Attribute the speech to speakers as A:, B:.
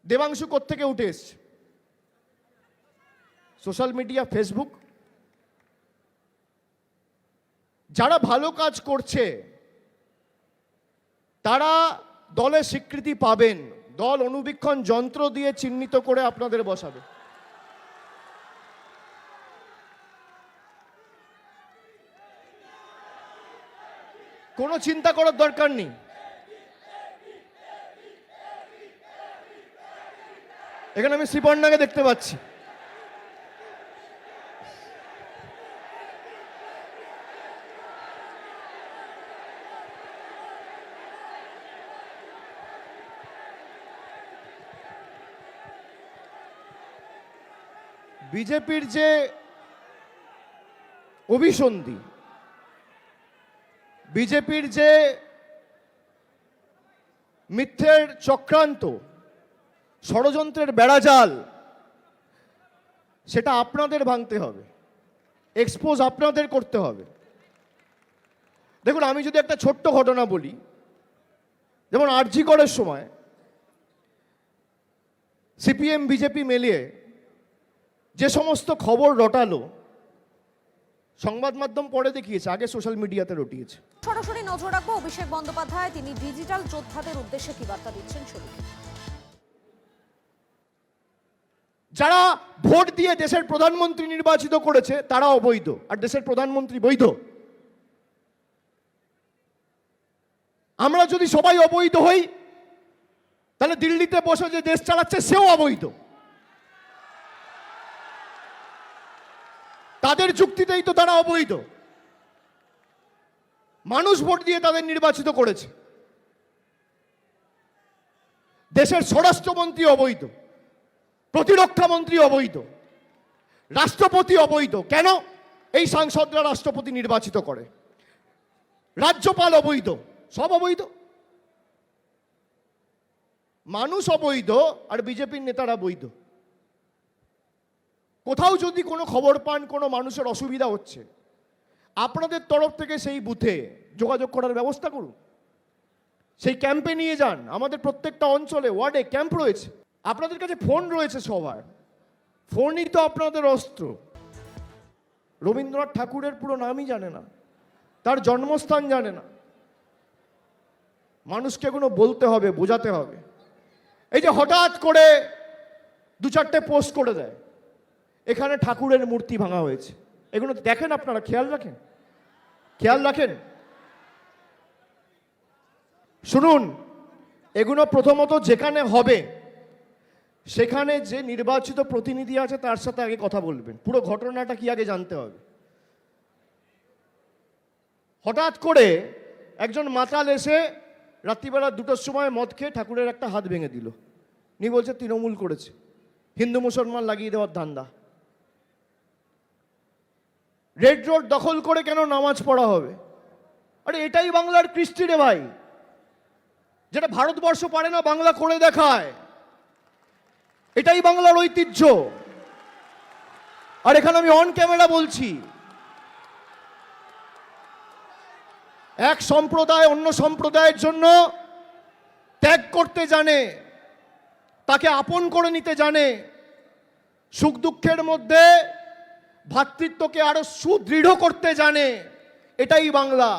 A: দেবাংশু কোত্থেকে উঠে এসছে? Social media, Facebook. যারা ভালো কাজ করছে তারা দলে স্বীকৃতি পাবেন, দল অনুবীক্ষণ যন্ত্র দিয়ে চিহ্নিত করে আপনাদের বসাবে। কোনো চিন্তা করার দরকার নেই। এখানে আমি শ্রীপর্ণাকে দেখতে পাচ্ছি। বিজেপির যে অভিসন্ধি, বিজেপির যে মিথ্যের চক্রান্ত, ষড়যন্ত্রের বেড়াজাল, সেটা আপনাদের ভাঙতে হবে, এক্সপোজ আপনাদের করতে হবে। দেখুন, আমি যদি একটা ছোট্ট ঘটনা বলি, যেমন আরজি করের সময় সিপিএম বিজেপি মিলিয়ে যে সমস্ত খবর রটালো, সংবাদ মাধ্যম পরে দেখিয়েছে, আগে সোশ্যাল মিডিয়াতে রটিয়েছে।
B: সরাসরি নজর রাখবো অভিষেক বন্দ্যোপাধ্যায়, তিনি ডিজিটাল যোদ্ধাদের উদ্দেশ্যে কি বার্তা দিচ্ছেন শুনুন।
A: যারা ভোট দিয়ে দেশের প্রধানমন্ত্রী নির্বাচিত করেছে তারা অবৈধ, আর দেশের প্রধানমন্ত্রী বৈধ। আমরা যদি সবাই অবৈধ হই, তাহলে দিল্লিতে বসে যে দেশ চালাচ্ছে সেও অবৈধ। তাদের যুক্তিতেই তো তারা অবৈধ। মানুষ ভোট দিয়ে তাদের নির্বাচিত করেছে। দেশের স্বরাষ্ট্রমন্ত্রী অবৈধ, প্রতিরক্ষা মন্ত্রী অবৈধ, রাষ্ট্রপতি অবৈধ। কেন? এই সাংসদরা রাষ্ট্রপতি নির্বাচিত করে। রাজ্যপাল অবৈধ, সব অবৈধ। মানুষ অবৈধ আর বিজেপির নেতারা বৈধ। কোথাও যদি কোনো খবর পান কোনো মানুষের অসুবিধা হচ্ছে, আপনাদের তরফ থেকে সেই বুথে যোগাযোগ করার ব্যবস্থা করুন, সেই ক্যাম্পে নিয়ে যান। আমাদের প্রত্যেকটা অঞ্চলে, ওয়ার্ডে ক্যাম্প রয়েছে। আপনাদের কাছে ফোন রয়েছে সবার, ফোনই তো আপনাদের অস্ত্র। রবীন্দ্রনাথ ঠাকুরের পুরো নামই জানে না, তার জন্মস্থান জানে না। মানুষকে এগুলো বলতে হবে, বোঝাতে হবে। এই যে হঠাৎ করে দু চারটে পোস্ট করে দেয়, এখানে ঠাকুরের মূর্তি ভাঙা হয়েছে, এগুলো দেখেন আপনারা, খেয়াল রাখেন, খেয়াল রাখেন। শুনুন, এগুলো প্রথমত যেখানে হবে সেখানে যে নির্বাচিত প্রতিনিধি আছে তার সাথে আগে কথা বলবেন, পুরো ঘটনাটা কি আগে জানতে হবে। হঠাৎ করে একজন মাতাল এসে রাত্রিবেলা 2টোর সময় মদ খেয়ে ঠাকুরের একটা হাত ভেঙে দিল, নিয়ে বলছে তৃণমূল করেছে, হিন্দু মুসলমান লাগিয়ে দেওয়ার ধান্দা। রেড রোড দখল করে কেন নামাজ পড়া হবে? আরে এটাই বাংলার কৃষ্টি রে ভাই, যেটা ভারতবর্ষ পারে না বাংলা করে দেখায়। এটাই বাংলার ঐতিহ্য। আর এখানে আমি অন ক্যামেরা বলছি, এক সম্প্রদায় অন্য সম্প্রদায়ের জন্য ত্যাগ করতে জানে, তাকে আপন করে নিতে জানে, সুখ দুঃখের মধ্যে ভ্রাতৃত্বকে আরো সুদৃঢ় করতে জানে। এটাই বাংলা।